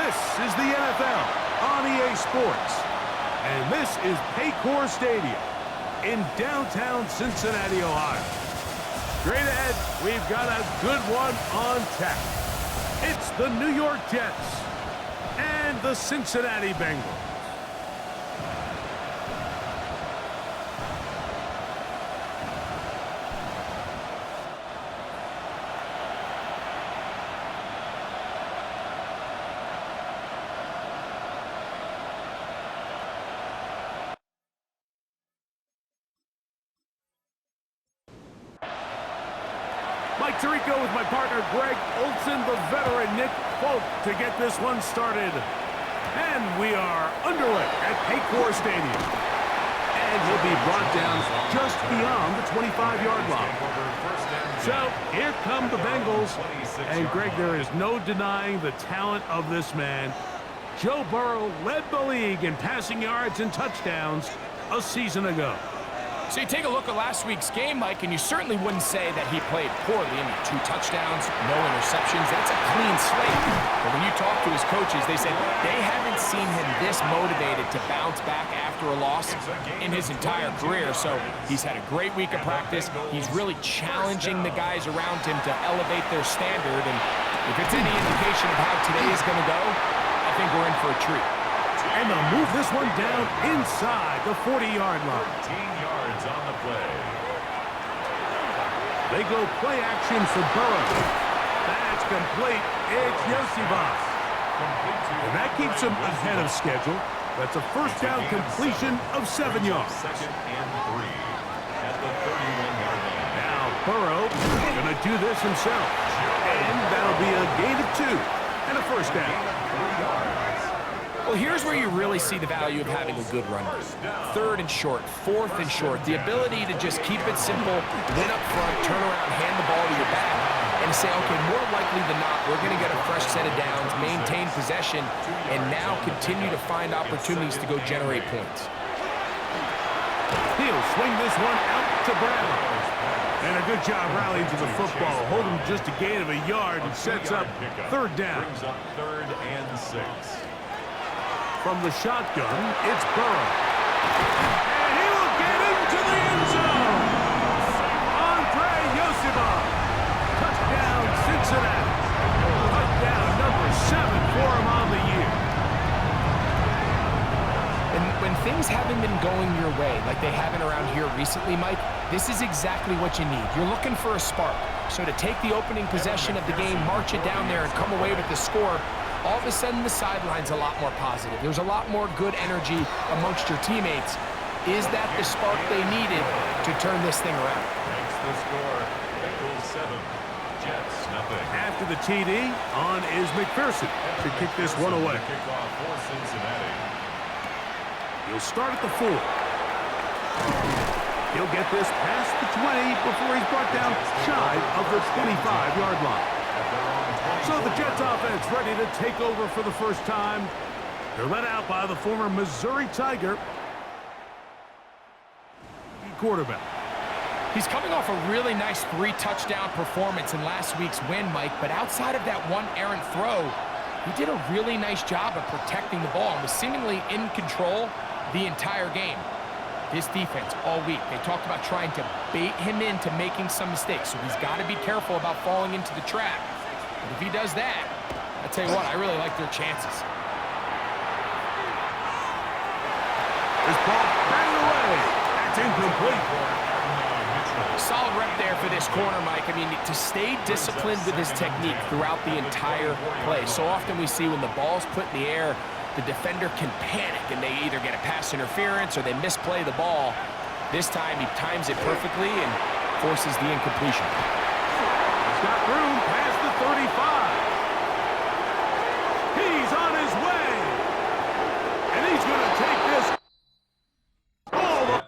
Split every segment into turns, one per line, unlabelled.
This is the NFL on EA Sports, and this is Paycor Stadium in downtown Cincinnati, Ohio. Straight ahead, we've got a good one on tap. It's the New York Jets and the Cincinnati Bengals. Mike Tirico with my partner Greg Olson, the veteran Nick Folk to get this one started. And we are underway at Paycor Stadium. And he'll be brought down just beyond the 25-yard line. So here come the Bengals. And Greg, there is no denying the talent of this man. Joe Burrow led the league in passing yards and touchdowns a season ago.
So you take a look at last week's game, Mike, and you certainly wouldn't say that he played poorly. I mean, 2 touchdowns, no interceptions. That's a clean slate. But when you talk to his coaches, they said they haven't seen him this motivated to bounce back after a loss in his entire career. So he's had a great week of practice. He's really challenging the guys around him to elevate their standard. And if it's any indication of how today is going to go, I think we're in for a treat.
And they'll move this one down inside the 40-yard line.
13 yards on the play.
They go play action for Burrow. That's complete. It's Yosibas. And that keeps him ahead of schedule. That's a first down completion of 7 yards.
Second and 3 at the 31-yard line.
Now Burrow going to do this himself. And that'll be a gain of 2 and a first down.
Well, here's where you really see the value of having a good run game. 3rd and short, 4th and short. The ability to just keep it simple, win up front, turn around, hand the ball to your back, and say, okay, more likely than not, we're going to get a fresh set of downs, maintain possession, and now continue to find opportunities to go generate points.
He'll swing this one out to Brown. And a good job rallying to the football. Holding just a gain of a yard and sets up 3rd down.
Brings up 3rd and 6.
From the shotgun, it's Burrow. And he will get into the end zone. Andre Yosibas. Touchdown, Cincinnati. Touchdown number 7 for him on the year.
And when things haven't been going your way, like they haven't around here recently, Mike, this is exactly what you need. You're looking for a spark. So to take the opening possession of the game, march it down there, and come away with the score, all of a sudden the sideline's a lot more positive. There's a lot more good energy amongst your teammates. Is that the spark they needed to turn this thing around?
Makes the score. Bengals 7, Jets nothing.
After the TD, on is McPherson to kick this one away.
Kickoff for Cincinnati.
He'll start at the 4. He'll get this past the 20 before he's brought down shy of the 25-yard line. So the Jets offense ready to take over for the first time. They're led out by the former Missouri Tiger quarterback.
He's coming off a really nice 3-touchdown performance in last week's win, Mike, but outside of that one errant throw, he did a really nice job of protecting the ball and was seemingly in control the entire game. This defense all week, they talked about trying to bait him into making some mistakes, so he's got to be careful about falling into the trap. But if he does that, I tell you what, I really like their chances.
This ball banged away. That's incomplete.
Solid rep there for this corner, Mike. I mean, to stay disciplined with his technique throughout the entire play. So often we see when the ball's put in the air, the defender can panic and they either get a pass interference or they misplay the ball. This time he times it perfectly and forces the incompletion.
He's got room past the 35. He's on his way. And he's going to take this all the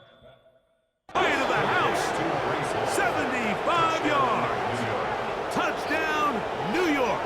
way to the house. 75 yards. Touchdown, New York.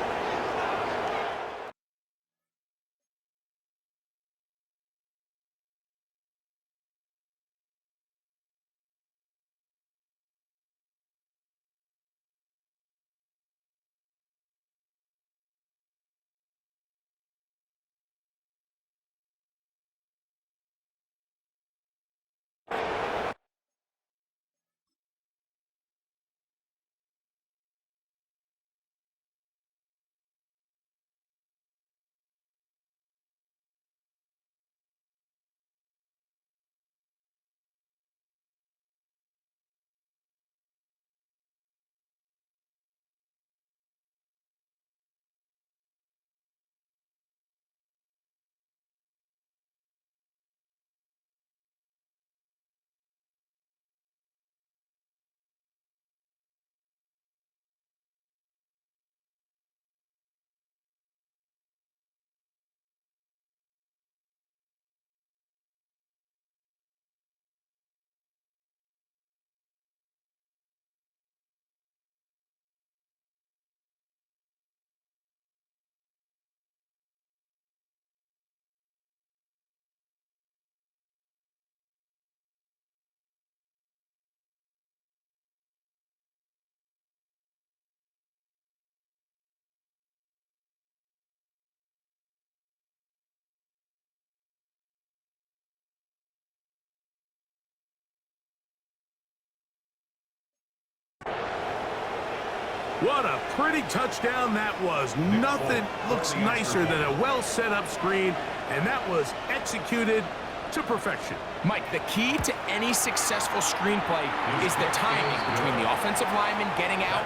What a pretty touchdown that was. Nothing looks nicer than a well-set-up screen, and that was executed to perfection.
Mike, the key to any successful screenplay is the timing between the offensive lineman getting out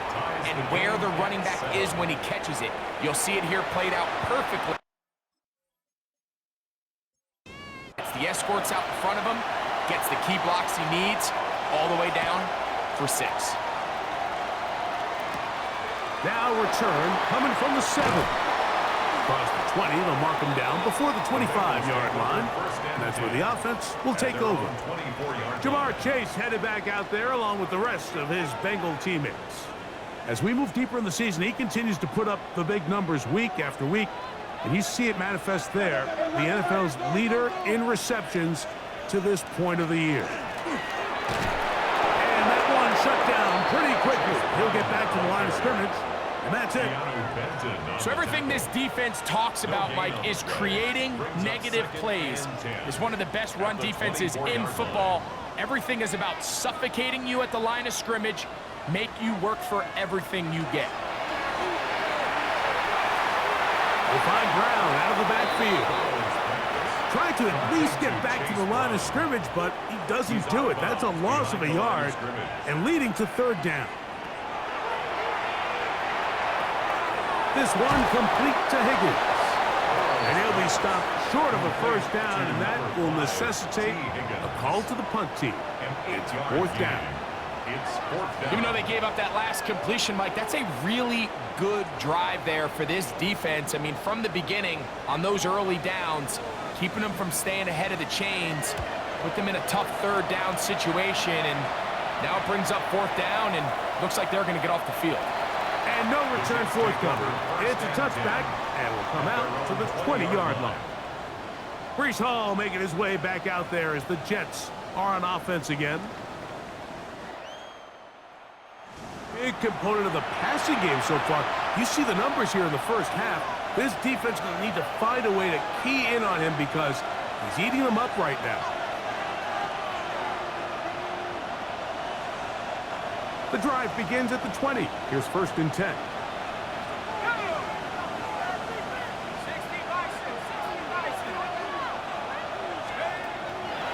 and where the running back is when he catches it. You'll see it here played out perfectly. It's the escorts out in front of him, gets the key blocks he needs, all the way down for 6.
Now return coming from the 7. Across the 20, they'll mark him down before the 25-yard line. And that's where the offense will take over. Jamar Chase headed back out there along with the rest of his Bengal teammates. As we move deeper in the season, he continues to put up the big numbers week after week. And you see it manifest there, the NFL's leader in receptions to this point of the year. And that one shut down pretty quickly. He'll get back to the line of scrimmage, and that's it.
So everything this defense talks about, Mike, is creating negative plays. It's one of the best run defenses in football. Everything is about suffocating you at the line of scrimmage, make you work for everything you get.
We'll find Brown out of the backfield. Trying to at least get back to the line of scrimmage, but he doesn't do it. That's a loss of a yard and leading to 3rd down. This one complete to Higgins. And he'll be stopped short of a 1st down, and that will necessitate a call to the punt team. It's 4th down.
Even though they gave up that last completion, Mike, that's a really good drive there for this defense. I mean, from the beginning, on those early downs, keeping them from staying ahead of the chains, put them in a tough 3rd down situation, and now it brings up 4th down, and looks like they're going to get off the field.
And no return forthcoming. It's a touchback, and will come out to the 20-yard line. Breece Hall making his way back out there as the Jets are on offense again. Big component of the passing game so far. You see the numbers here in the first half. This defense is going to need to find a way to key in on him because he's eating them up right now. The drive begins at the 20. Here's 1st and 10.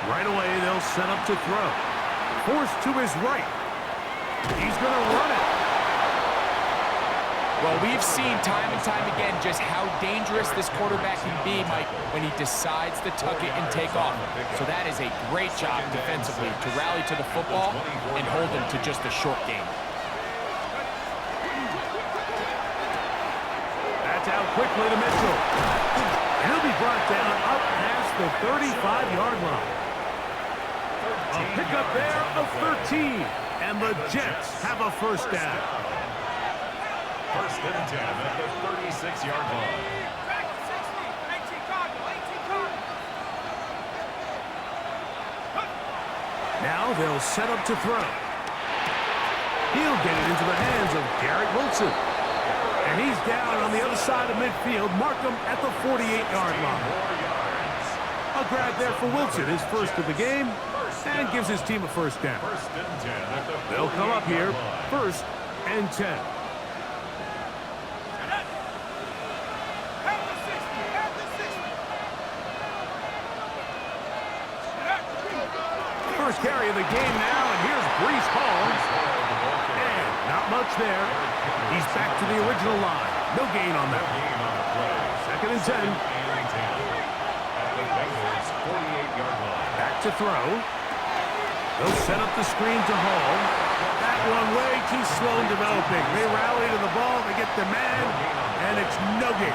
Right away, they'll set up to throw. Forced to his right. He's going to run it.
Well, we've seen time and time again just how dangerous this quarterback can be, Mike, when he decides to tuck it and take off. So that is a great job defensively to rally to the football and hold him to just a short game.
That's out quickly to Mitchell. And he'll be brought down up past the 35-yard line. A pickup there of 13. And the Jets have a 1st down.
1st and 10 at the 36-yard line.
Now they'll set up to throw. He'll get it into the hands of Garrett Wilson. And he's down on the other side of midfield. Mark him at the 48-yard line. A grab there for Wilson, his 1st of the game, and gives his team a 1st down. They'll come up here, 1st and 10. First carry of the game now, and here's Breece Hall. And not much there. He's back to the original line. No gain on that. 2nd and 10. Back to throw. They'll set up the screen to Hall. That one way too slow in developing. They rally to the ball, they get the man, and it's no gain.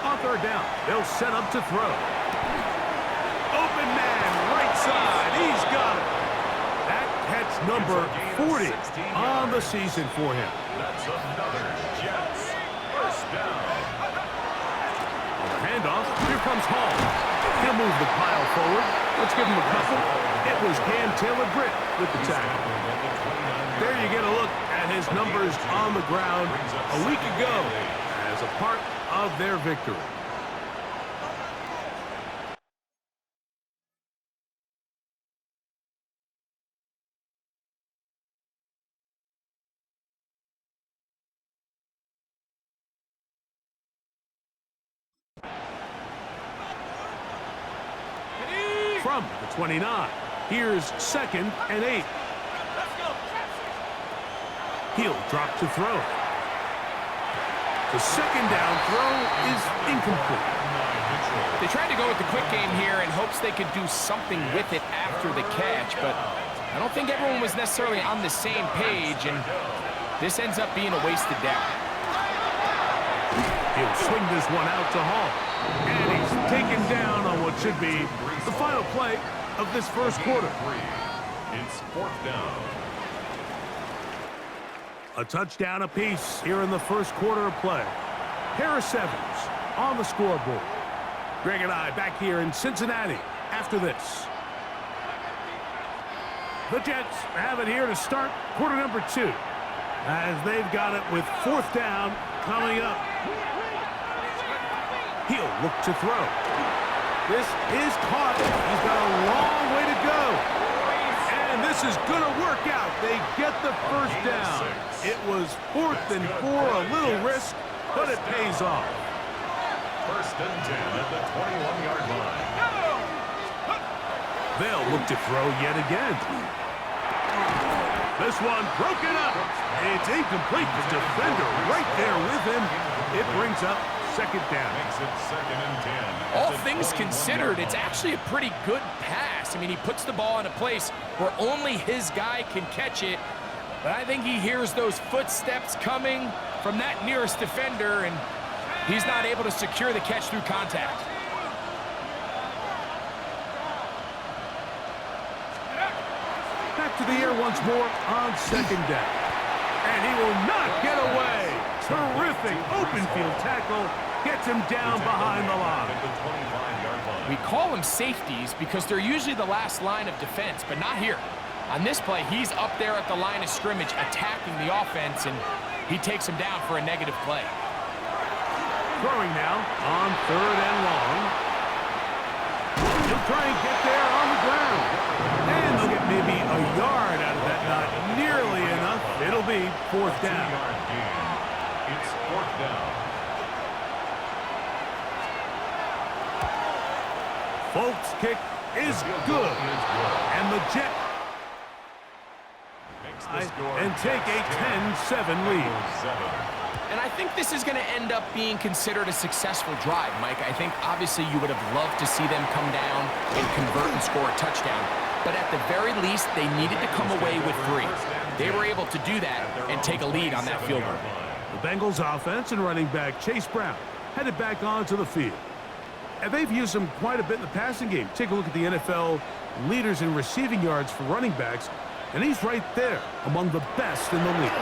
On 3rd down, they'll set up to throw. Open man, right side, he's got it. That catch number 40 on the season for him.
That's another Jets 1st down.
On the handoff, here comes comes Hall. He'll move the pile forward. Let's give him a couple. It was Cam Taylor-Britt with the tackle. There you get a look at his numbers on the ground a week ago as a part of their victory. From the 29, here's 2nd and 8. He'll drop to throw. The second down throw is incomplete.
They tried to go with the quick game here in hopes they could do something with it after the catch, but I don't think everyone was necessarily on the same page, and this ends up being a wasted down.
He'll swing this one out to Hall. And he's taken down on what should be the final play of this first quarter.
It's 4th down.
A touchdown apiece here in the first quarter of play. Harris Evans on the scoreboard. Greg and I back here in Cincinnati after this. The Jets have it here to start quarter number 2 as they've got it with 4th down coming up. He'll look to throw. This is caught. He's got a long way to go. And this is going to work out. They get the first down. It was 4th and 4, a little risk, but it pays off.
1st and 10 at the 21-yard line.
They'll look to throw yet again. This one broken up. It's incomplete. The defender right there with him. It brings up 2nd down.
Makes it 2nd and 10.
All things considered, it's actually a pretty good pass. I mean, he puts the ball in a place where only his guy can catch it. But I think he hears those footsteps coming from that nearest defender, and he's not able to secure the catch through contact.
Back to the air once more on 2nd down. And he will not get away. Terrific open field tackle. Gets him down behind the line.
We call them safeties because they're usually the last line of defense, but not here. On this play, he's up there at the line of scrimmage attacking the offense, and he takes him down for a negative play.
Throwing now on 3rd and long. He'll try and get there on the ground. And they'll get maybe a yard out of that. Not nearly enough. It'll be 4th down.
It's 4th down.
Folks' kick is good. And the Jets and take a 10-7 lead.
And I think this is going to end up being considered a successful drive, Mike. I think obviously you would have loved to see them come down and convert and score a touchdown. But at the very least, they needed to come away with 3. They were able to do that and take a lead on that field goal.
The Bengals offense and running back Chase Brown headed back onto the field. And they've used him quite a bit in the passing game. Take a look at the NFL leaders in receiving yards for running backs, and he's right there among the best in the league.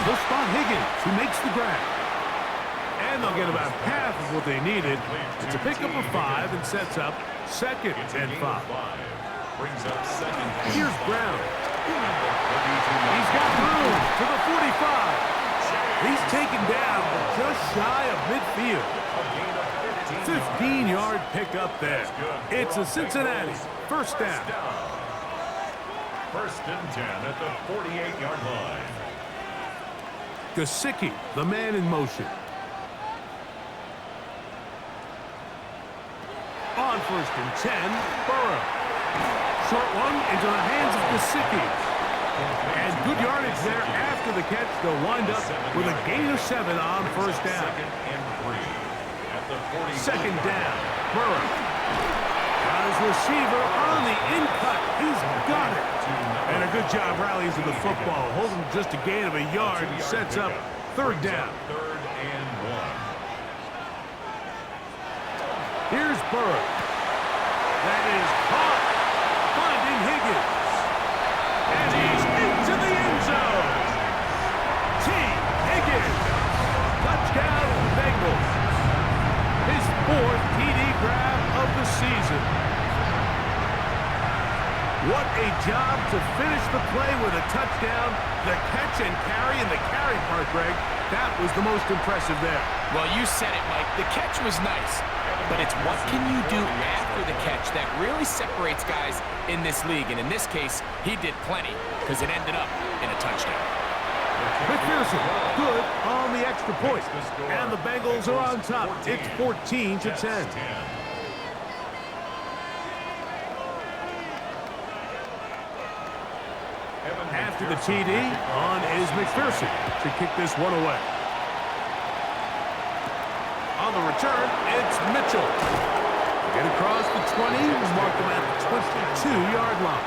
They'll spot Higgins, who makes the grab. And they'll get about half of what they needed. It's a pickup of 5 and sets up 2nd and 5.
Brings up 2nd.
Here's Brown. He's got room to the 45. He's taken down just shy of midfield. 15-yard pickup there. It's a Cincinnati 1st down.
1st and 10 at the 48-yard line.
Gesicki, the man in motion. On 1st and 10, Burrow. Short one into the hands of Gesicki. And good yardage there after the catch. They'll wind up with a gain of 7 on 1st down.
2nd and 3 at the
2nd down, Burrow. Got his receiver on the in-cut. He's got it. And a good job rallies to the football. Holding just a gain of a yard and sets up 3rd down.
3rd and 1.
Here's Burrow. That is caught. Finding Higgins. And he's into the end zone. T. Higgins. Touchdown, Bengals. His fourth TD grab of the season. What a job to finish the play with a touchdown. The catch and carry in the carry part, Greg, that was the most impressive there.
Well, you said it, Mike. The catch was nice, but it's what can you do after the catch that really separates guys in this league. And in this case, he did plenty because it ended up in a touchdown.
McPherson, good on the extra point. And the Bengals are on top. It's 14-10. After the TD, on is McPherson to kick this one away. On the return, it's Mitchell. Get across the 20, mark them at the 22-yard line.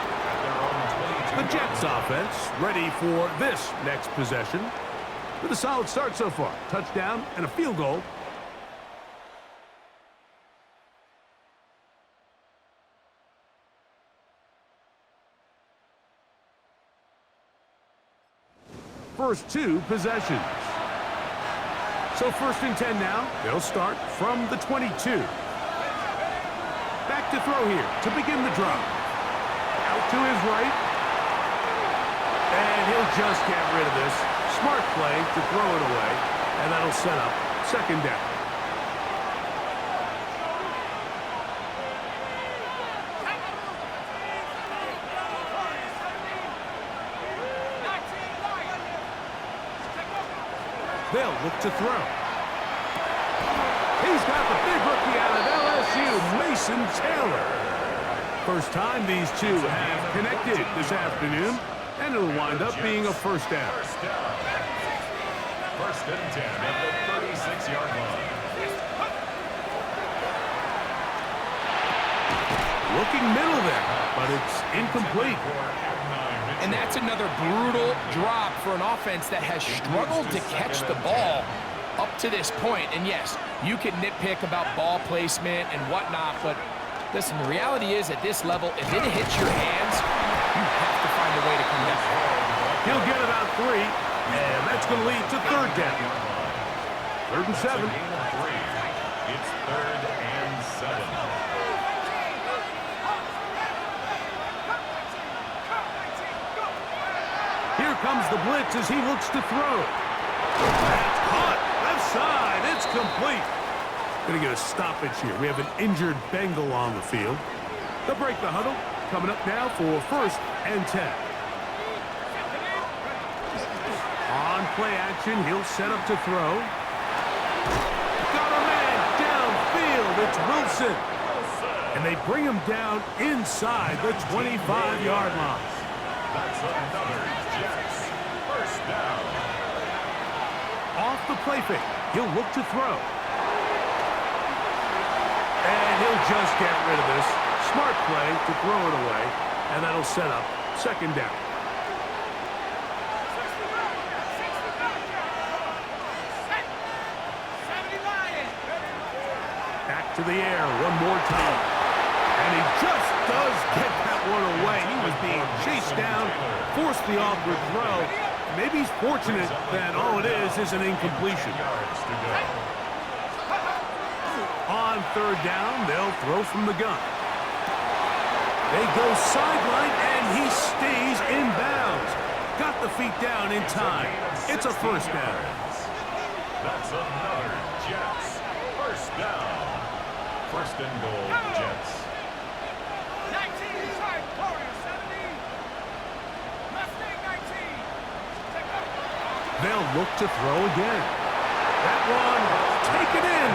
The Jets offense ready for this next possession with a solid start so far. Touchdown and a field goal. First two possessions. So first and 10 now. They'll start from the 22. Back to throw here to begin the drive. Out to his right. And he'll just get rid of this. Smart play to throw it away. And that'll set up second down. They'll look to throw. He's got the big rookie out of LSU, Mason Taylor. First time these two have connected this afternoon, and it'll wind up being a first down.
First and 10 at the 36-yard line.
Looking middle there, but it's incomplete.
And that's another brutal drop for an offense that has struggled to catch the ball up to this point. And yes, you can nitpick about ball placement and whatnot, but listen, the reality is at this level, if it hits your hands, you have to find a way to come down.
He'll get about 3, and that's going to lead to third down. Third and 7.
It's third and 7.
Here comes the blitz as he looks to throw. That's caught. Left side. It's complete. Going to get a stoppage here. We have an injured Bengal on the field. They'll break the huddle. Coming up now for first and 10. On play action, he'll set up to throw. Got a man downfield. It's Wilson. And they bring him down inside the 25-yard line.
That's another Jets first down.
Off the play fake, he'll look to throw. And he'll just get rid of this. Smart play to throw it away, and that'll set up second down. Back to the air one more time. And he just does get that one away. He was being chased down, forced the awkward throw. Maybe he's fortunate that all it is an incompletion. On third down, they'll throw from the gun. They go sideline, and he stays in bounds. Got the feet down in time. It's a first down.
That's another Jets first down. First and goal, Jets.
19 inside, corner, 70. Mustang 19.
They'll look to throw again. That one, taken in.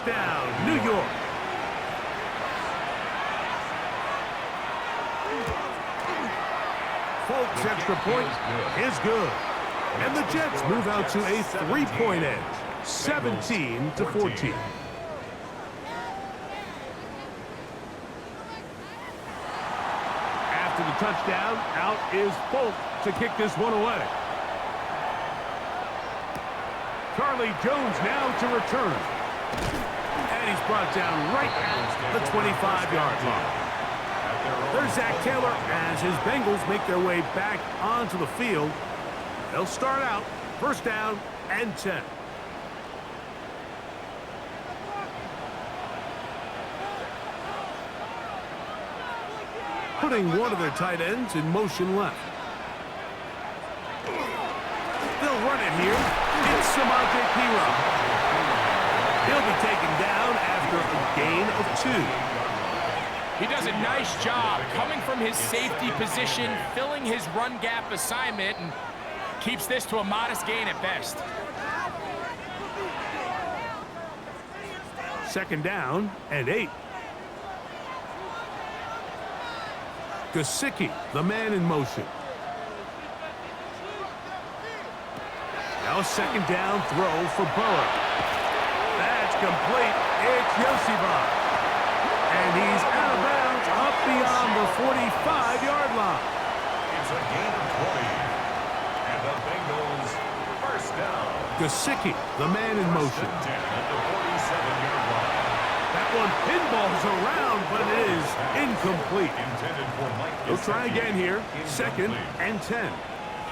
Touchdown, New York. Folks' extra point is good. And the Jets move out to a 3-point edge, 17-14. After the touchdown, out is Folk to kick this one away. Charlie Jones now to return. And he's brought down right at the 25-yard line. There's Zach Taylor as his Bengals make their way back onto the field. They'll start out first down and 10. Putting one of their tight ends in motion left. They'll run it here. It's Samaje Perine. He'll be taken down after a gain of 2.
He does a nice job coming from his safety position, filling his run gap assignment, and keeps this to a modest gain at best.
Second down and 8. Gesicki, the man in motion. Now second down throw for Burrow. That's complete. It's Yosibach. And he's out of bounds up beyond the 45-yard line.
It's a gain of 20. And the Bengals first down.
Gesicki, the man in motion.
First and 10 at the 47-yard line.
That one pinballs around, but it is incomplete.
Intended for Mike
He'll try
Gesicki.
again here.
Incomplete.
Second and 10.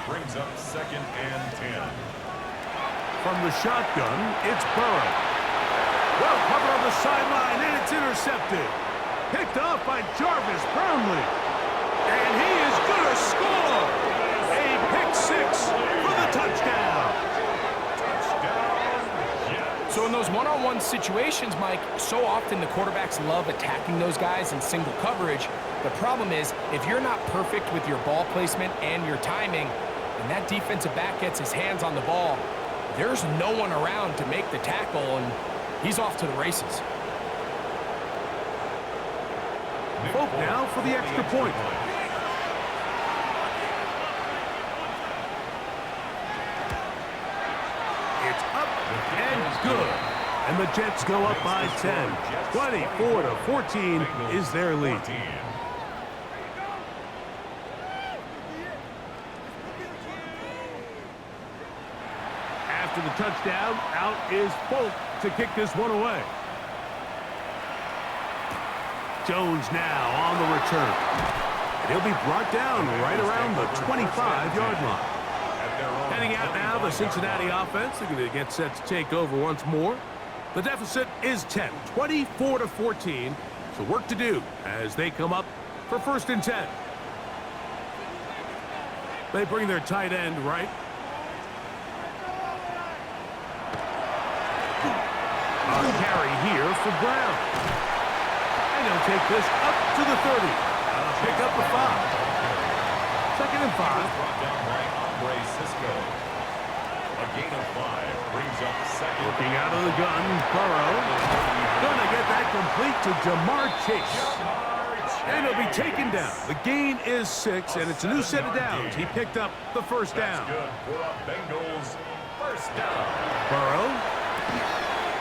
Brings up second and 10.
From the shotgun, it's Burrow. Well covered on the sideline, and it's intercepted. Picked off by Jarvis Brownlee. And he is going to score. A pick 6 for the touchdown.
So in those one-on-one situations, Mike, so often the quarterbacks love attacking those guys in single coverage. The problem is, if you're not perfect with your ball placement and your timing, and that defensive back gets his hands on the ball, there's no one around to make the tackle, and he's off to the races.
Folk now for the extra point. It's up and good. And the Jets go up by 10. 24-14 is their lead. After the touchdown, out is Folk to kick this one away. Jones now on the return. And he'll be brought down right around the 25-yard line. Heading out now, the Cincinnati offense. They're going to get set to take over once more. The deficit is 10, 24-14. So work to do as they come up for first and 10. They bring their tight end right. A carry here for Brown. And he'll take this up to the 30. Pick up the 5. Second and 5.
Brought down by Andre Cisco. A gain of 5 brings up second.
Looking out of the gun, Burrow. Gonna get that complete to Jamar Chase. And he'll be taken down. The gain is 6, and it's a new set of downs. He picked up the first down.
That's good for a Bengals first down.
Burrow.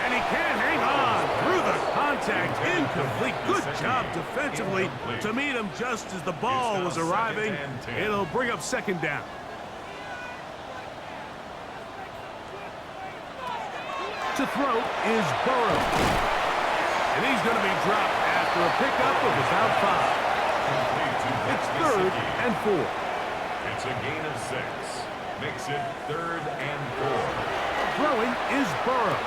And he can't hang on through the contact. Incomplete. Good job defensively to meet him just as the ball was arriving. It'll bring up second down. To throw is Burrow. And he's going to be dropped after a pickup of about 5. It's third and 4.
It's a gain of 6. Makes it third and 4.
Throwing is Burrow.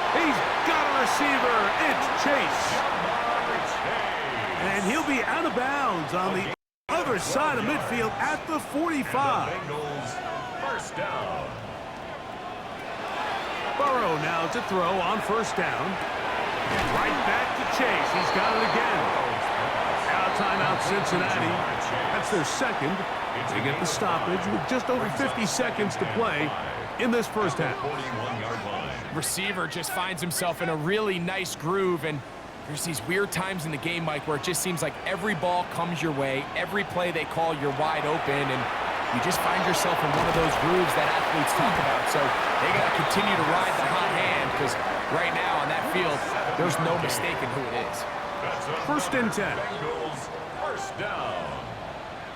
He's got a receiver. It's Chase. And he'll be out of bounds on the other side of midfield at the 45.
Bengals first down.
Burrow now to throw on first down. Right back to Chase. He's got it again. Now timeout Cincinnati. That's their second. They get the stoppage with just over 50 seconds to play. in this first
At
half.
the 41-yard line.
Receiver just finds himself in a really nice groove, and there's these weird times in the game, Mike, where it just seems like every ball comes your way, every play they call, you're wide open, and you just find yourself in one of those grooves that athletes talk about. So they got to continue to ride the hot hand, because right now on that field, there's no mistaking who it is.
That's
First and 10.
Bengals first down.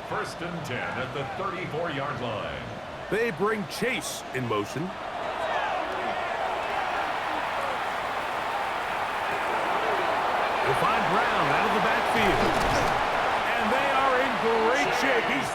First and 10 at the 34-yard line.
They bring Chase in motion. They'll find Brown out of the backfield. And they are in great shape. He's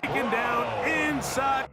taken down inside.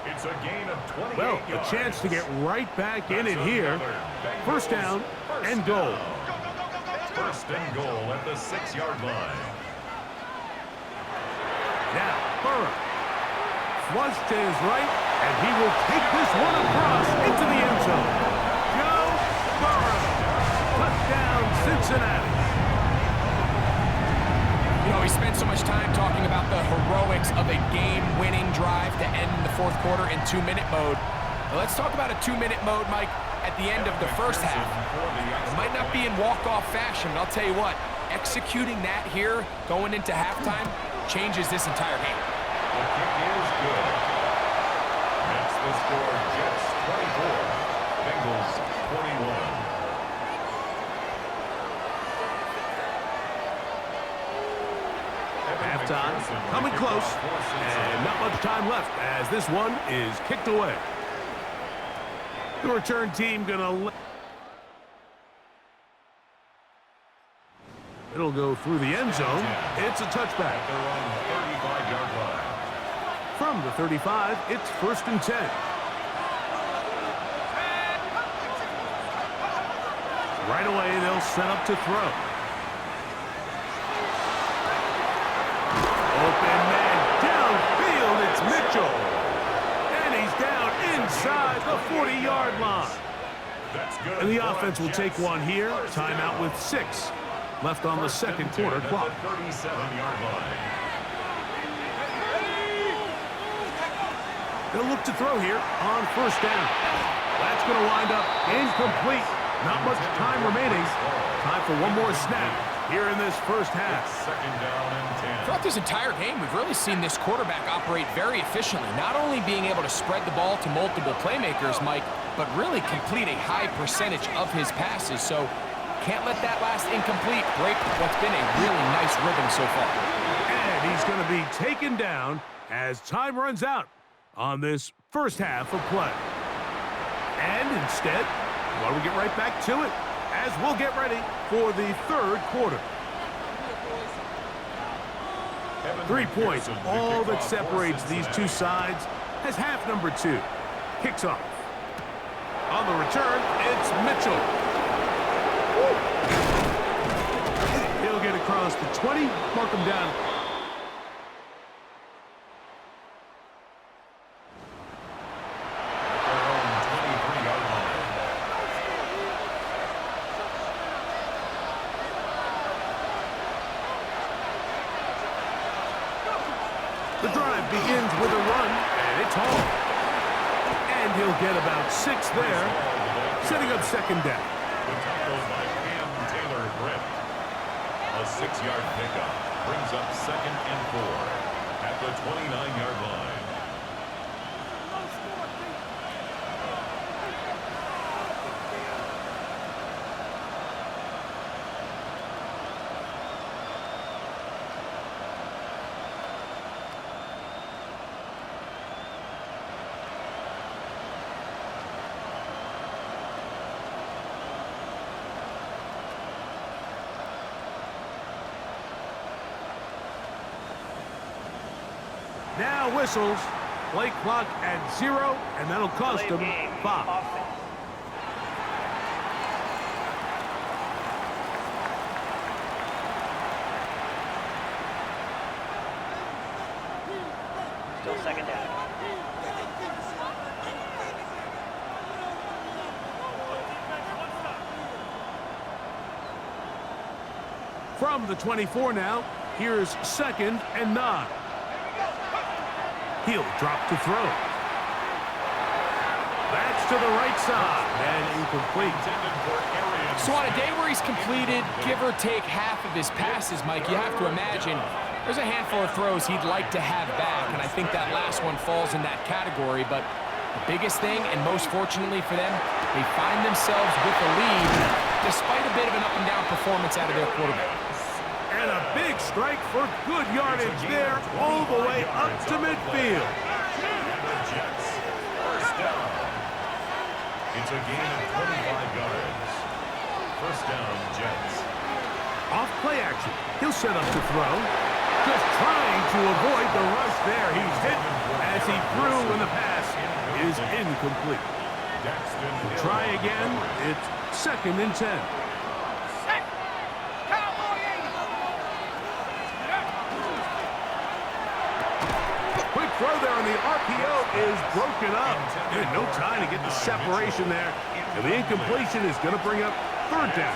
It's a gain of 28
Well, a
yards.
chance to get right back in it
That's
here.
another Bengals
First down
first
and goal.
down. First and goal at the 6-yard line.
Now, Burrow. Flush to his right, and he will take this one across into the end zone. Joe Burrow. Touchdown, Cincinnati.
You know, we spent so much time talking about the heroics of a game-winning drive to end the fourth quarter in 2-minute mode. Well, let's talk about a 2-minute mode, Mike, at the end of the first half. It might not be in walk-off fashion, but I'll tell you what, executing that here, going into halftime, changes this entire game.
The kick is good. Makes the score Jets 24, Bengals 21.
Halftime, coming close, and not much time left as this one is kicked away. The return team gonna it'll go through the end zone. It's a touchback.
At their own 35-yard line.
From the 35, it's first and 10. Right away, they'll set up to throw. Open man downfield, it's Mitchell. And he's down inside the 40-yard line.
That's good.
And the
for
offense will
Jets.
take one here.
First
Timeout
down.
with 6 left on the
First and
second
10
quarter
at
clock.
the 37-yard line.
They'll look to throw here on first down. That's going to wind up incomplete. Not much time remaining. Time for one more snap here in this first half.
Second down and 10.
Throughout this entire game, we've really seen this quarterback operate very efficiently, not only being able to spread the ball to multiple playmakers, Mike, but really complete a high percentage of his passes. So can't let that last incomplete break what's been a really nice rhythm so far.
And he's going to be taken down as time runs out on this first half of play. And instead, why don't we get right back to it as we'll get ready for the third quarter. 3 points, all that separates these two sides as half number 2 kicks off. On the return, it's Mitchell. He'll get across the 20, mark him down. begins with a run, and it's home. And he'll get about 6 there, setting up second down.
The tackle by Cam Taylor-Britt. A 6-yard pickup brings up 2nd and 4 at the 29-yard line.
Now whistles. Play clock at 0, and that'll cost them 5.
Still second down.
From the 24 now, here's 2nd and 9. He'll drop to throw. That's to the right side and incomplete.
So on a day where he's completed, give or take half of his passes, Mike, you have to imagine there's a handful of throws he'd like to have back, and I think that last one falls in that category. But the biggest thing, and most fortunately for them, they find themselves with the lead despite a bit of an up-and-down performance out of their quarterback.
And a big strike for good yardage there all the way up to midfield.
And the Jets, first down. It's a gain of 25 yards. First down, Jets.
Off play action. He'll set up to throw. Just trying to avoid the rush there. He's hit as he threw when the pass is incomplete. Try again. It's 2nd and 10. Quick throw there on the RPO is broken up. And no time to get the separation there. And the incompletion is going to bring up 3rd down.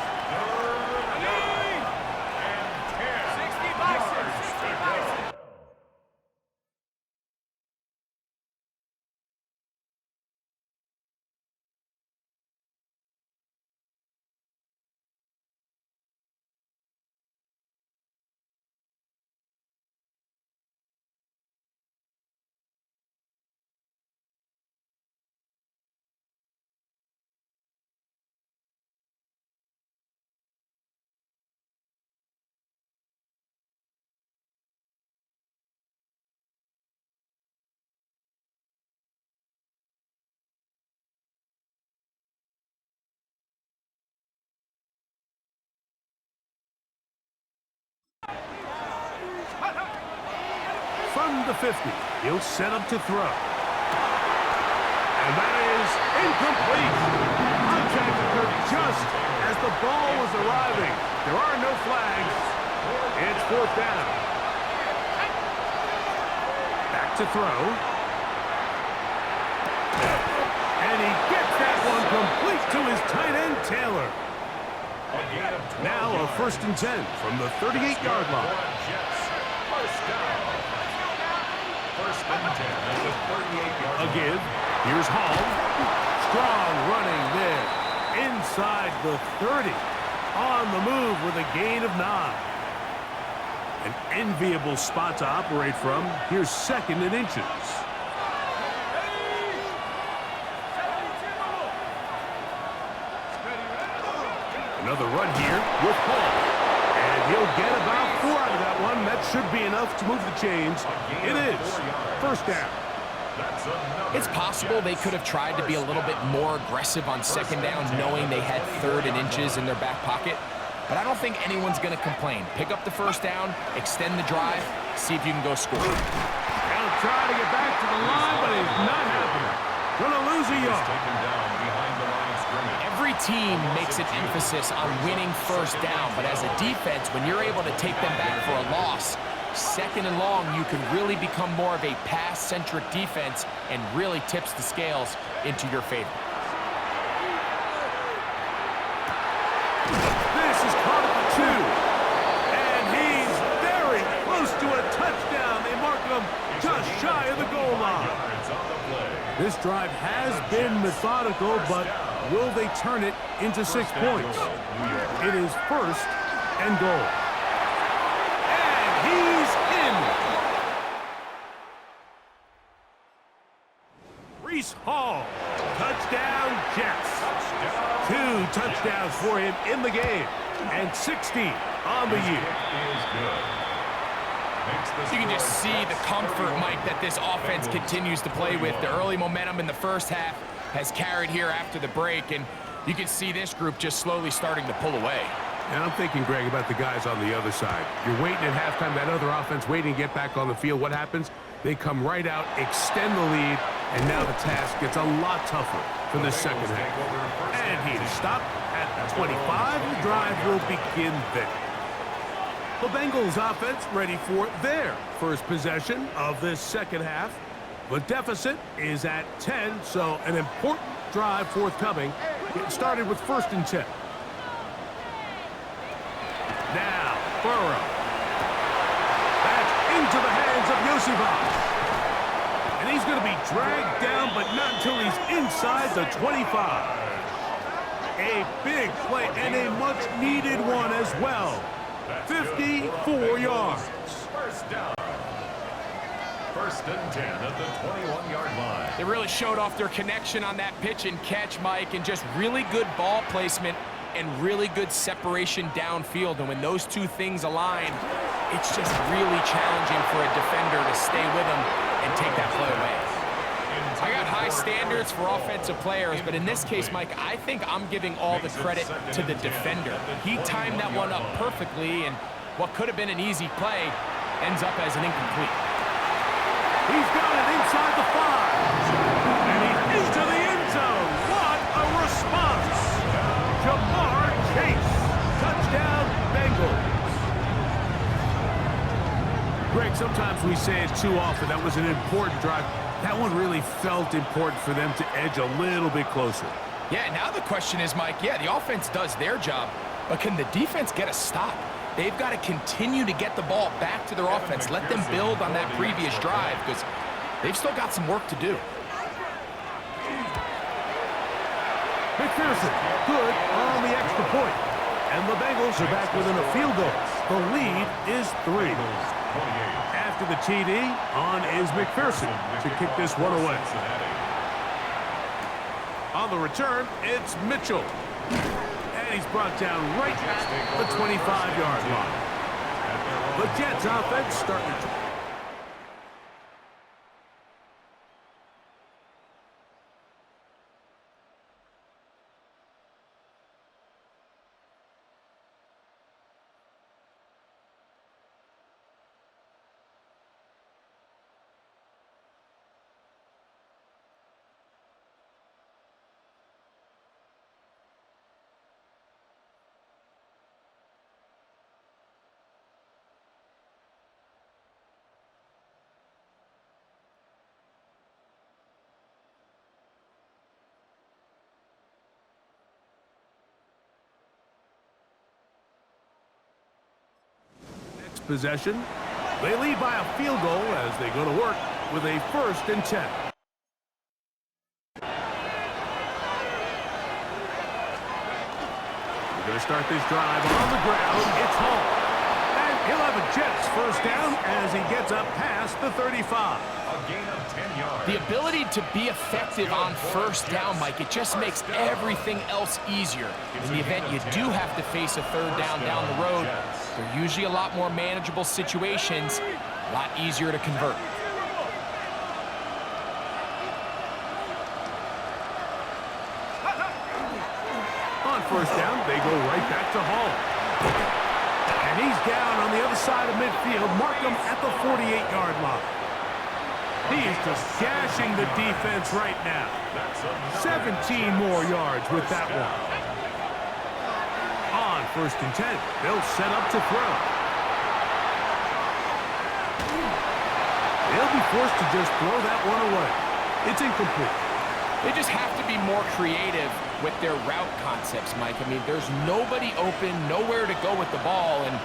From the 50, he'll set up to throw. And that is incomplete. Contact occurred just as the ball was arriving. There are no flags. It's 4th down. Back to throw. And he gets that one complete to his tight end, Taylor. Now a 1st and 10 from the 38-yard line. A give. Here's Hall. Strong running there. Inside the 30. On the move with a gain of 9. An enviable spot to operate from. Here's 2nd and inches. Another run here with Hall. And he'll get about 4 out of that one. That should be enough to move the chains. It is 1st down.
It's possible they could have tried to be a little bit more aggressive on 2nd down, knowing they had 3rd and inches in their back pocket. But I don't think anyone's going to complain. Pick up the 1st down, extend the drive, see if you can go score.
He'll try to get back to the line, but it's not happening. Gonna lose a yard.
Every team makes an emphasis on winning 1st down, but as a defense, when you're able to take them back for a loss, 2nd and long, you can really become more of a pass-centric defense and really tips the scales into your favor.
This is caught at the 2. And he's very close to a touchdown. They mark it him just shy of the goal line.
Yards on the play.
This drive has been methodical, but will they turn it into 6 points? It is first and goal. And he's in. Reese Hall, touchdown Jets. 2 touchdowns for him in the game, and 60 on the year.
You can just see the comfort, Mike, that this offense continues to play with. The early momentum in the first half has carried here after the break, and you can see this group just slowly starting to pull away.
And I'm thinking, Greg, about the guys on the other side. You're waiting at halftime, that other offense waiting to get back on the field. What happens? They come right out, extend the lead, and now the task gets a lot tougher for the second half. And he is stopped at 25. The drive will begin there. The Bengals offense ready for their first possession of this second half. The deficit is at 10, so an important drive forthcoming. It started with 1st and 10. Now, Burrow. That's into the hands of Yosivas. And he's going to be dragged down, but not until he's inside the 25. A big play and a much-needed one as well. 54 yards.
First down. 1st and 10 at the 21-yard line.
They really showed off their connection on that pitch and catch, Mike, and just really good ball placement and really good separation downfield. And when those two things align, it's just really challenging for a defender to stay with them and take that play away. I got high standards for offensive players, but in this case, Mike, I think I'm giving all the credit to the defender. He timed that one up perfectly, and what could have been an easy play ends up as an incomplete.
He's got it inside the 5. And he's into the end zone. What a response. Jamar Chase. Touchdown, Bengals. Greg, sometimes we say it too often. That was an important drive. That one really felt important for them to edge a little bit closer.
Yeah, now the question is, Mike, yeah, the offense does their job, but can the defense get a stop? They've got to continue to get the ball back to their offense. Let them build on that previous drive because they've still got some work to do.
McPherson, good on the extra point. And the Bengals are back within a field goal. The lead is 3. After the TD, on is McPherson to kick this one away. On the return, it's Mitchell. And he's brought down right at the 25-yard line. The Jets offense starting to... possession. They lead by a field goal as they go to work with a 1st and 10. We're going to start this drive on the ground. It's Hall. And he'll have a Jets first down as he gets up past the 35.
A gain of 10 yards.
The ability to be effective on first down, Mike, it just makes everything else easier. In the event you do have to face a 3rd down the road, they're usually a lot more manageable situations, a lot easier to convert.
On 1st down, they go right back to Hall. And he's down on the other side of midfield. Mark him at the 48-yard line. He is just gashing the defense right now. 17 more yards with that one. On 1st and 10, they'll set up to throw. They'll be forced to just throw that one away. It's incomplete.
They just have to be more creative with their route concepts, Mike. I mean, there's nobody open, nowhere to go with the ball, and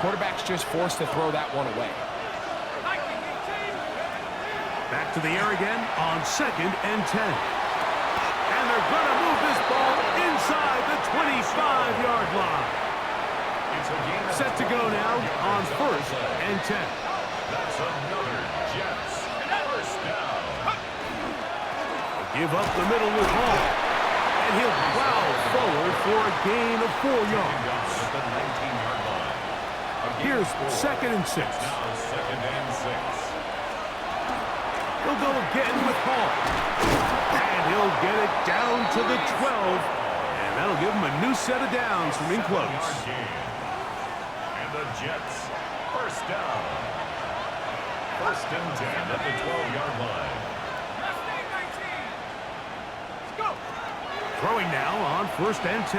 quarterback's just forced to throw that one away.
Back to the air again on 2nd and 10. And they're going to move this ball inside the 25-yard line. Set to go now on 1st and 10.
That's another Jets first down.
Give up the middle with Hall. And he'll plow forward for a gain of 4 yards.
At the 19-yard line.
Here's 2nd and 6.
Now 2nd and 6.
He'll go again with Hall. And he'll get it down to the 12. And that'll give him a new set of downs from in close.
And the Jets first down. 1st and 10 at the 12-yard line.
Mustang 19. Let's go.
Throwing now on 1st and 10.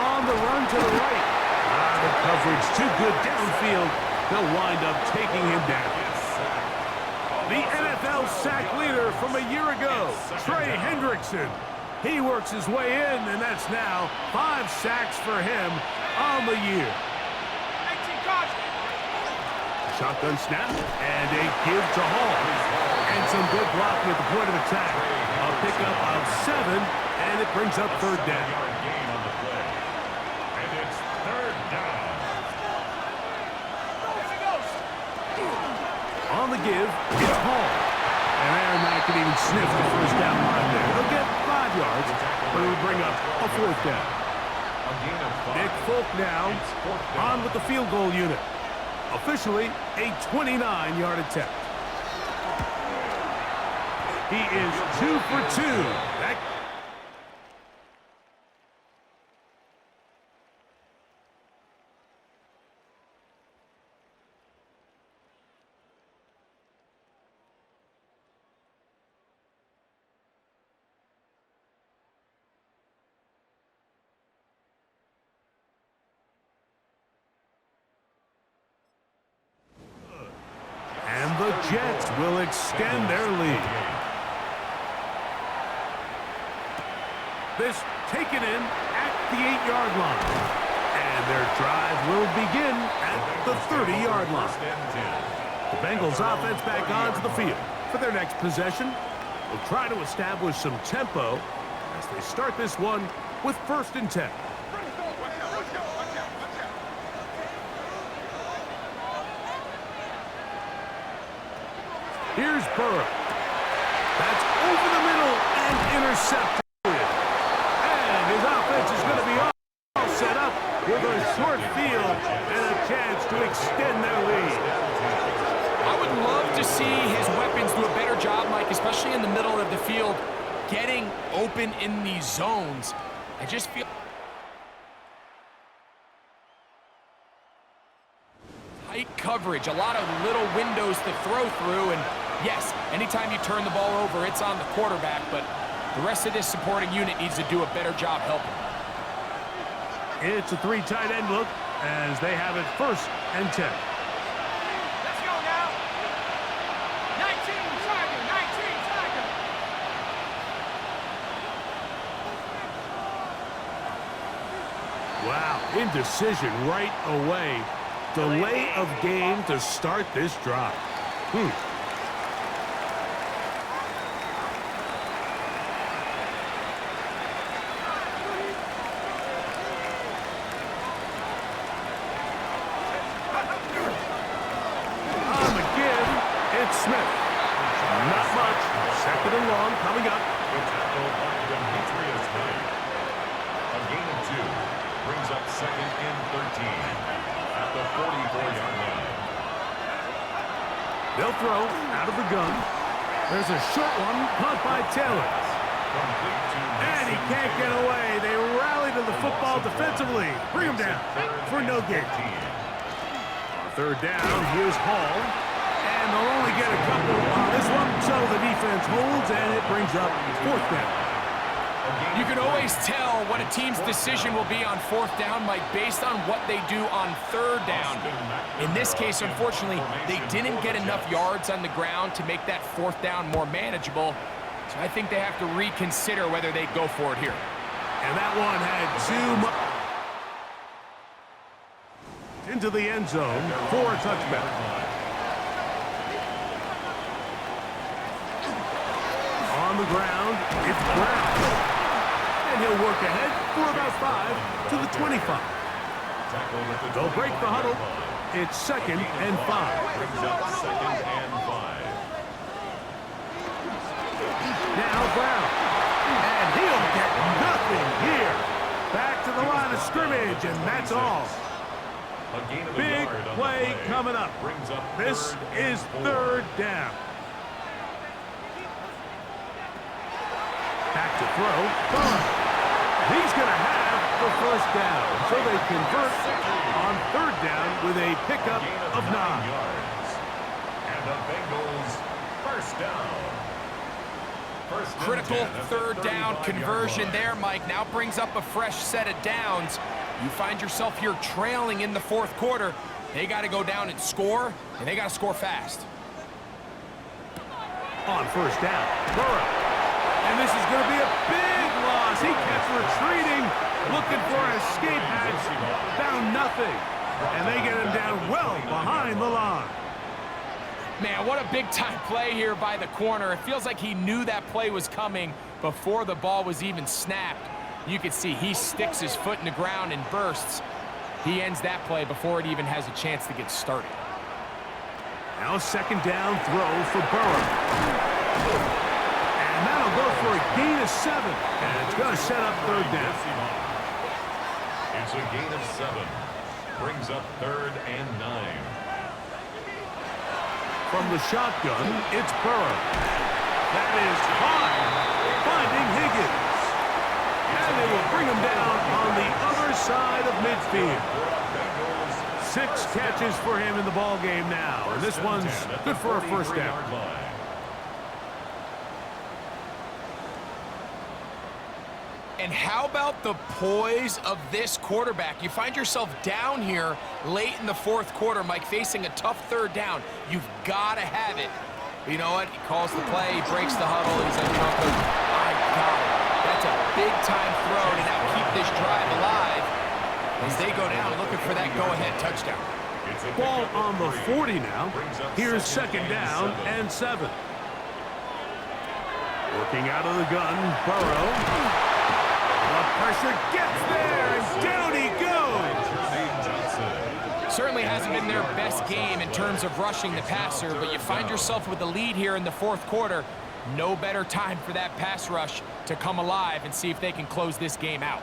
On the run to the right. The coverage too good downfield. They'll wind up taking him down. The NFL sack leader from a year ago, Trey Hendrickson. He works his way in, and that's now 5 sacks for him on the year.
19 cards.
Shotgun snap, and a give to Hall. And some good blocking at the point of attack. A pickup of 7, and it brings up 3rd down.
Gain on the play. And it's 3rd down.
Here he goes.
On the give, it's Hall. And Aaron Knight can even sniff the 1st down line there. They'll get 5 yards, but it'll bring up a 4th down.
A gain of 5.
Nick Folk now
It's 4th down.
on with the field goal unit. Officially a 29-yard attempt. He is 2 for 2. That and the Jets will extend their lead. This taken in at the 8-yard line. And their drive will begin at the 30-yard line.
1st and 10.
The Bengals offense back onto the field for their next possession. They'll try to establish some tempo as they start this one with 1st and 10. Here's Burrow. That's over the middle and intercepted. And his offense is going to be all set up with a short field and a chance to extend their lead.
I would love to see his weapons do a better job, Mike, especially in the middle of the field, getting open in these zones. I just feel tight coverage, a lot of little windows to throw through, and yes, anytime you turn the ball over, it's on the quarterback, but the rest of this supporting unit needs to do a better job helping.
It's a 3 tight end look as they have it 1st and 10.
Let's go now. 19 Tiger. 19 Tiger.
Wow, indecision right away. Delay of game to start this drive. On the give, it's Smith. Not much. 2nd and long coming up.
The tackle by Demetrius Knight. A gain of 2 brings up 2nd and 13 at the 44-yard line.
They'll throw out of the gun. There's a short one caught by Taylor.
Complete to
And he can't get away. They rally to the football defensively. Bring him down for no gain. 3rd down, here's Hall. And they'll only get a couple on this one, so the defense holds, and it brings up 4th down.
You can always tell what a team's decision will be on 4th down, Mike, based on what they do on 3rd down. In this case, unfortunately, they didn't get enough yards on the ground to make that 4th down more manageable. So I think they have to reconsider whether they go for it here.
And that one had too much into the end zone for a touchback. the ground. It's Brown. And he'll work ahead for about 5 to the 25. They'll break the huddle. It's 2nd and 5.
Brings up 2nd and 5.
Now Brown. And he'll get nothing here. Back to the line of scrimmage, and that's all.
A gain of a
Big
yard on the
play coming up.
Brings up
This
3rd and
is
4.
3rd down. Back to throw. He's going to have the 1st down. So they convert on 3rd down with a pickup of 9
yards. And the Bengals 1st down.
Critical 3rd down conversion there, Mike. Now brings up a fresh set of downs. You find yourself here trailing in the 4th quarter. They got to go down and score, and they got to score fast.
On 1st down, Burrow. And this is going to be a big loss. He kept retreating, looking for an escape hatch. Found nothing. And they get him down well behind the line.
Man, what a big-time play here by the corner. It feels like he knew that play was coming before the ball was even snapped. You can see he sticks his foot in the ground and bursts. He ends that play before it even has a chance to get started.
Now 2nd down throw for Burrow. And that'll go for a gain of 7. And it's going to set up 3rd down.
It's a gain of 7. Brings up 3rd and 9.
From the shotgun, it's Burrow. That is fine, finding Higgins. And they will bring him down on the other side of midfield. 6 catches for him in the ball game now. And this one's good for a 1st down.
And how about the poise of this quarterback? You find yourself down here late in the 4th quarter, Mike, facing a tough 3rd down. You've got to have it. You know what? He calls the play, he breaks the huddle, he's like, I got it. That's a big-time throw to now keep this drive alive as they go down looking for that go-ahead touchdown.
Ball on the 40 now. Here's 2nd down and 7. Working out of the gun, Burrow. The pressure gets there, and down he goes.
Certainly hasn't been their best game in terms of rushing the passer, but you find yourself with the lead here in the 4th quarter. No better time for that pass rush to come alive and see if they can close this game out.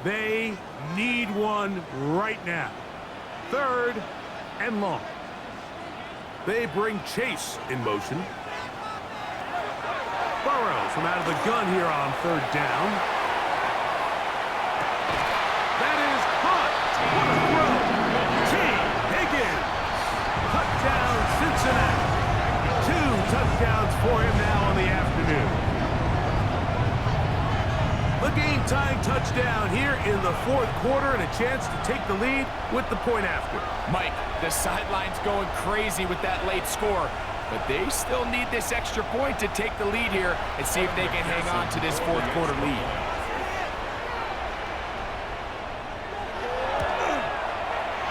They need one right now. 3rd and long. They bring Chase in motion. Burrow from out of the gun here on 3rd down. That is caught. What a throw. T. Higgins. Touchdown, Cincinnati. 2 touchdowns for him now on the afternoon. The game-tying touchdown here in the 4th quarter and a chance to take the lead with the point after.
Mike, the sideline's going crazy with that late score. But they still need this extra point to take the lead here and see if they can hang on to this 4th quarter lead.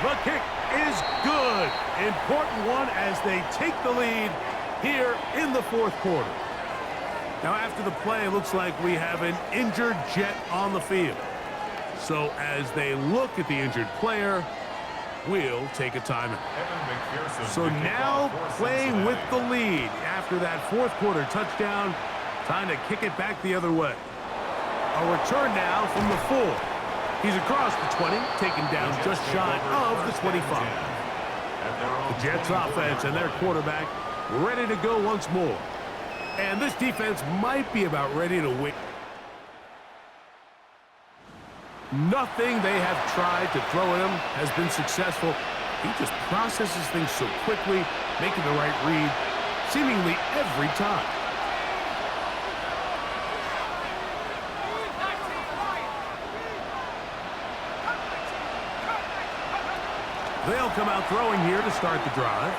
The kick is good. Important one as they take the lead here in the 4th quarter. Now after the play, it looks like we have an injured Jet on the field. So as they look at the injured player, we'll take a timeout. So now playing with the lead after that 4th quarter touchdown, time to kick it back the other way. A return now from the 4. He's across the 20, taken down just shy of the 25. The Jets offense and their quarterback ready to go once more. And this defense might be about ready to win. Nothing they have tried to throw at him has been successful. He just processes things so quickly, making the right read, seemingly every time. They'll come out throwing here to start the drive.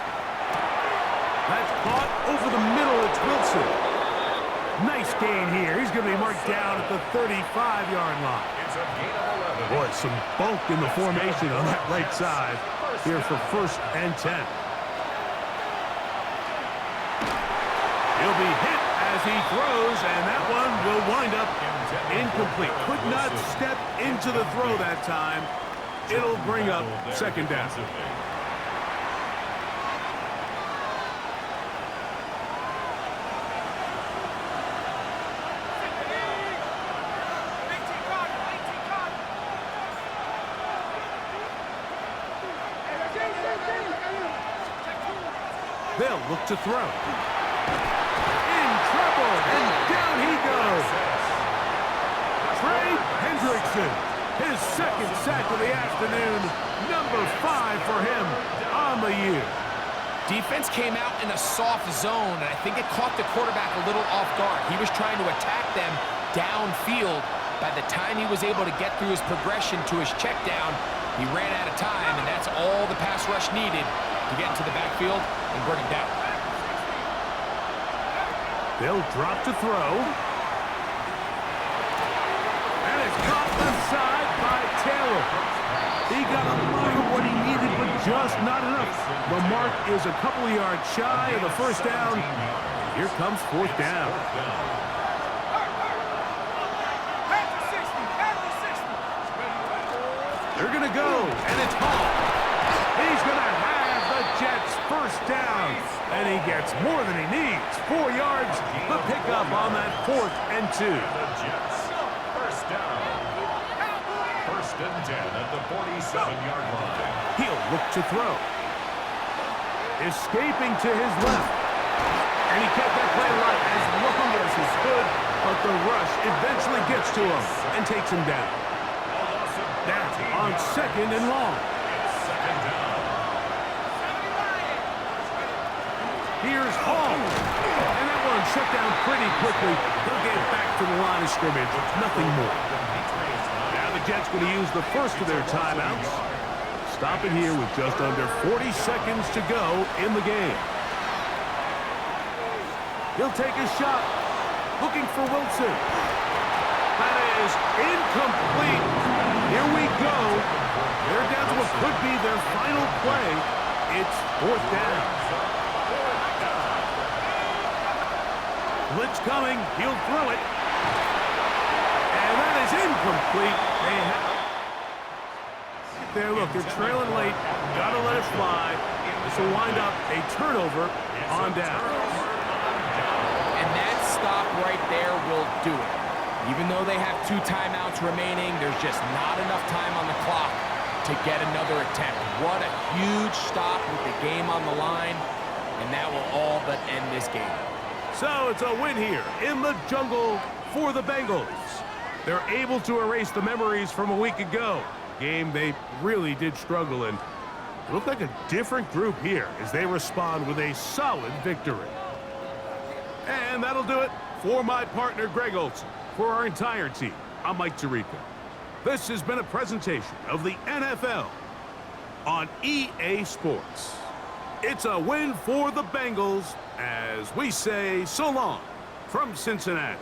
That's caught over the middle. It's Wilson. Nice gain here. He's going to be marked down at the 35-yard line. Boy, some bulk in the formation on that right side here for 1st and 10. He'll be hit as he throws, and that one will wind up incomplete. Could not step into the throw that time. It'll bring up second down. They'll look to throw. In trouble, and down he goes. Trey Hendrickson, his second sack of the afternoon, number 5 for him on the year.
Defense came out in a soft zone, and I think it caught the quarterback a little off guard. He was trying to attack them downfield. By the time he was able to get through his progression to his check down, he ran out of time, and that's all the pass rush needed to get into the backfield and bring him down.
They'll drop to throw. And it's caught inside by Taylor. He got a lot of what he needed, but just not enough. The mark is a couple of yards shy of the first down. Here comes fourth down. They're going to go, and it's Hall. He's going to have the Jets first down, and he gets more than he needs. 4 yards, the pickup on that 4th and 2.
The Jets, first down. First and 10 at the 47-yard line.
He'll look to throw. Escaping to his left. And he kept that play alive as long as he could, but the rush eventually gets to him and takes him down. Now on second and long.
Second down.
Here's Hall. And that one shut down pretty quickly. He'll get back to the line of scrimmage. Nothing more. Now the Jets going to use the first of their timeouts. Stopping here with just under 40 seconds to go in the game. He'll take a shot. Looking for Wilson. That is incomplete. Here we go. They're down to what could be their final play. It's fourth down. Blitz coming. He'll throw it. And that is incomplete. They have... There, look, they're trailing late. Gotta let it fly. This will wind up a turnover on down.
And that stop right there will do it. Even though they have 2 timeouts remaining, there's just not enough time on the clock to get another attempt. What a huge stop with the game on the line, and that will all but end this game.
So it's a win here in the jungle for the Bengals. They're able to erase the memories from a week ago. Game they really did struggle in. It looked like a different group here as they respond with a solid victory. And that'll do it for my partner Greg Olson. For our entire team, I'm Mike Tirico. This has been a presentation of the NFL on EA Sports. It's a win for the Bengals as we say so long from Cincinnati.